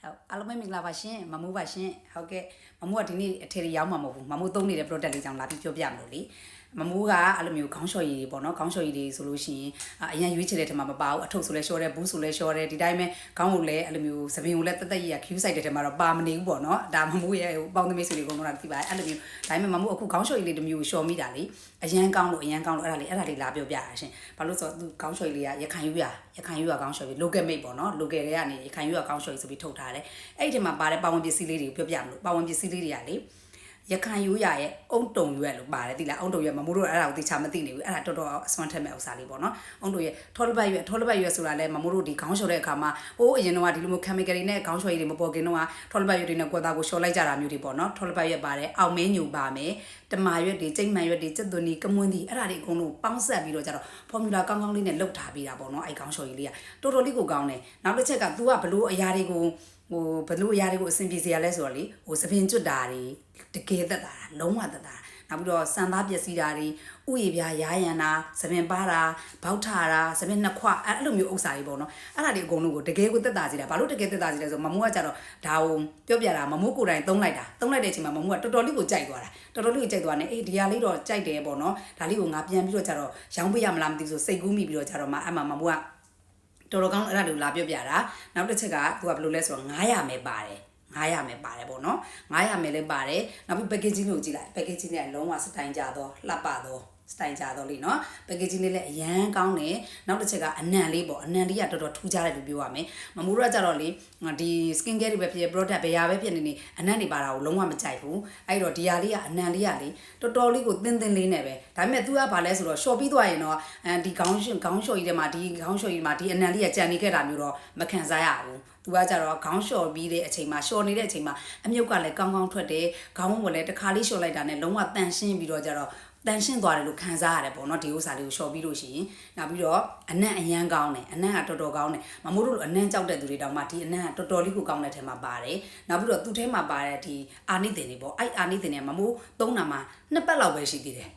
ဟုတ်အားလုံးပဲမင်္ဂလာပါရှင်မမိုးပါရှင်ဟုတ်ကဲ့မမိုးကဒီနေ့အထည်တွေရောက်မှာမဟုတ်ဘူးမမိုးသုံးနေတဲ့ product လေးကြောင့်လာပြီးပြောပြမလို့လေမမိုးကအဲ့လိုမျိုးခေါင်းလျှော်ရည်တွေပေါ့နော်ခေါင်းလျှော်ရည်တွေဆိုလို့ရှိရင်အရင်ရွေးချယ်တဲ့ထဲမှာမပါဘူးအထုပ်ဆိုလဲလျှော်တယ်ဘူးဆိုလဲလျှော်တယ်ဒီတိုင်းပဲခေါင်းကိုလည်းအဲ့လိုမျိုးသပင်ကိုလည်းတက်တက်ရခူးဆိုင်တဲ့ထဲမှာတော့ပါမနေဘူးပေါ့နော်ဒါမမိုးရဲ့ပေါင်းသမီးစုတွေကတော့သိပါတယ်အဲ့လိုမျိုးဒါပေမဲ့မမိုးအခုခေါင်းလျှော်ရည်လေးတစ်မျိုးလျှော်မိတာလေအရန်ကောင်းလို့အဲ့ဒါလေးလာပြောပြရရှင်ဘာလို့ဆိုတော့သူခေါင်းလျှော်ရည်လေးကရခိုင်ယူရခေါင်းလျှော်ရည် local made ပေါ့နော် local တွေကနေရခိုင်ယူရခေါင်းလျှော်ရည်ဆိုပြီးထုတ်ထားတယ်အဲ့ဒီထဲမှာပါတဲ့ပါဝင်ပစ္စည်းလေးတွေပြောပြမလို့ပါဝင်ပစ္စည်းလေးတွေကလေရခိုင်ရိုးရရဲ့အုံတုံရွက်လို့ပါတယ်တိလားအုံတုံရွက်မမိုးတို့အဲ့ဒါကိုသိချမသိနေဘူးအဲ့ဒါတော်တော်အစွမ်းထက်မဲ့ဥစ္စာလေးပေါ့နော်အုံတုံရွက်ထောလပတ်ရွက်ဆိုတာလဲမမိုးတို့ဒီခေါင်းလျှော်တဲ့အခါမှာဟိုးအရင်တော့ဒီလိုမျိုး chemical တွေနဲ့ခေါင်းလျှော်ရည်တွေမပေါ်ခင်တော့ထောလပတ်ရွက်တွေနဲ့ကွက်သားကိုလျှော်လိုက်ကြတာမျိုးတွေပေါ့နော်ထောလပတ်ရွက်ပါတယ်အောင်မင်းညူပါမယ်တမာရွက်တွေကျိတ်မှန်ရွက်တွေစက်သွန်ဒီကမွန်းဒီအဲ့ဒါတွေအကုန်လုံးပေါင်းဆက်ပြီးတော့ကြတော့ formula ကောင်းကောင်းလေးနဲ့လုပ်ထားပေးတာပေါ့နော်အဲ့ခေါင်းလျှော်ရည်လေးကတော်တော်လေးကိုကောင်းတယ်နောက်တစ်ချက်က तू ကဘလို့အရာတွေကိုဘလို့အရာတွေကိုအဆင်ပြေစေရလဲဆိုတော့လေသပင်ကျွတ်တာတွေတကယ်သက်တာလုံးဝသက်တာနောက်ပြီးတော့စံသားပျက်စီးတာတွေဥယျာပြားရားရန်တာသပင်ပါတာဘောက်ထတာသပင်နှစ်ခွအဲ့လိုမျိုးဥစ္စာတွေပေါ့နော်အဲ့ဒါတွေအကုန်လုံးကိုတကယ်ကိုသက်တာစေတာဘာလို့တကယ်သက်တာစေလဲဆိုတော့မမိုးကကြတော့ဒါကိုပြောပြတာမမိုးကိုယ်တိုင်သုံးလိုက်တဲ့အချိန်မှာမမိုးကတော်တော်လေးကိုကြိုက်သွားတာနဲ့အေးဒီဟာလေးတော့ကြိုက်တယ်ပေါ့နော်ဒါလေးကိုငါပြန်ပြီးတော့ကြတော့ရောင်းပေးရမလားမသိဘူးဆိုစိတ်ကူးမိပြီးတော့ကြတော့မှအဲ့မှာမမိုးကတော်တော်ကောင်းအဲ့ဒါလေးကိုလာပြောပြတာနောက်တစ်ချက်ကသူကဘယ်လိုလဲဆိုတော့900မယ်ပါတယ်ပေါ့နော်900မယ်လည်းပါတယ်နောက်ပြီး packaging ကိုကြည့်လိုက် packaging နဲ့လုံးဝစတိုင်ကြတော့လှပတော့စတိုင်ကြတော့လေနော် packaging လေးလည်းအရန်ကောင်းတယ်နောက်တစ်ချက်ကအနံလေးပေါ့အနံလေးကတော်တော်ထူးခြားတယ်လို့ပြောရမယ်မမိုးတို့ကကြတော့လေဒီ skin care တွေပဲဖြစ် product ဘယ်ဟာပဲဖြစ်နေအနံ့တွေပါတာကိုလုံးဝမကြိုက်ဘူးအဲ့တော့ဒီဟာလေးကအနံလေးကလေတော်တော်လေးကိုသင်းလေးနဲ့ပဲဒါပေမဲ့ तू ကဘာလဲဆိုတော့ short ပြီးသွားရင်တော့ဒီခေါင်းလျှော်ရည်ထဲမှာဒီခေါင်းလျှော်ရည်မှာဒီအနံလေးကကြံနေခဲ့တာမျိုးတော့မခံစားရဘူးသူကကြတော့ခေါင်းလျှော်ပြီးတဲ့အချိန်မှာလျှော်နေတဲ့အချိန်မှာအမြုပ်ကလည်းကောင်းကောင်းထွက်တယ်ခေါင်းဝန်းကလည်းတစ်ခါလေးလျှော်လိုက်တာနဲ့လုံးဝတန်ရှင်းပြီးတော့ကြတော့တန်ရှင်းသွားတယ်လို့ခံစားရတယ်ပေါ့နော်ဒီဥစ္စာလေးကိုလျှော်ပြီးလို့ရှိရင်နောက်ပြီးတော့အနံ့အရန်ကောင်းတယ်အနံ့ကတော်တော်ကောင်းတယ်မမိုးတို့လိုအနံ့ကြောက်တဲ့သူတွေတောင်မှဒီအနံ့ကတော်တော်လေးကိုကောင်းတဲ့ထဲမှာပါတယ်နောက်ပြီးတော့သူ့ထဲမှာပါတဲ့ဒီအာနိသင်တွေပေါ့အဲ့အာနိသင်တွေမမိုးသုံးတာမှာ2ပတ်လောက်ပဲရှိသေးတယ်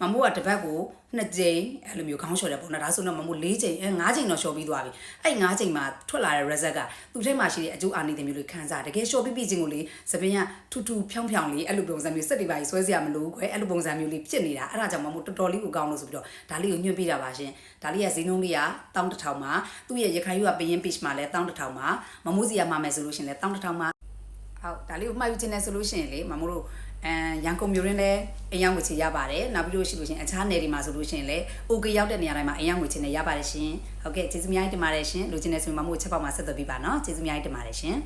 မမိုးကတစ်ပတ်ကို2ကြိမ်အဲ့လိုမျိုးခေါင်းလျှော်တယ်ပေါ့နော်ဒါဆိုတော့မမိုး4ကြိမ်5ကြိမ်တော့လျှော်ပြီးသွားပြီအဲ့5ကြိမ်မှာထွက်လာတဲ့ result ကသူ့ထဲမှာရှိတဲ့အကျိုးအာနိသင်မျိုးလေးခံစားတကယ်လျှော်ပြီးချင်းကိုလေသပင်ကထူထူဖြောင်းဖြောင်းလေးအဲ့လိုပုံစံမျိုးစက်တွေပါဆွဲစရာမလိုဘူးခွဲအဲ့လိုပုံစံမျိုးလေးဖြစ်နေတာအဲ့ဒါကြောင့်မမိုးတော်တော်လေးကိုကောင်းလို့ဆိုပြီးတော့ဒါလေးကိုညွှန်ပြတာပါရှင်ဒါလေးကဈေးနှုန်းလေးက11000မှာသူ့ရဲ့ရခိုင်ယူကပရင် page မှာလည်း11000မှာမမိုးစီကမှာမယ်ဆိုလို့ရှင်လည်း11000မှာဟုတ်ဒါလေးကိုမှာယူခြင်းနဲ့ဆိုလို့ရှင်လေမမိုးတို့ရန်ကုန်မြို့ရင်းလည်းအယောင်ငွေချေရပါတယ်နောက်ပြီးလို့ရှိလို့ရှင်အခြားနယ်တွေမှာဆိုလို့ရှင်လည်း okay ရောက်တဲ့နေရာတိုင်းမှာအယောင်ငွေချေနဲ့ရပါတယ်ရှင်ဟုတ်ကဲ့ကျေးဇူးများတင်ပါတယ်ရှင်လူချင်းနဲ့ဆိုရင်မမို့ချက်ပေါက်မှာဆက်သွယ်ပေးပါနော်ကျေးဇူးများတင်ပါတယ်ရှင်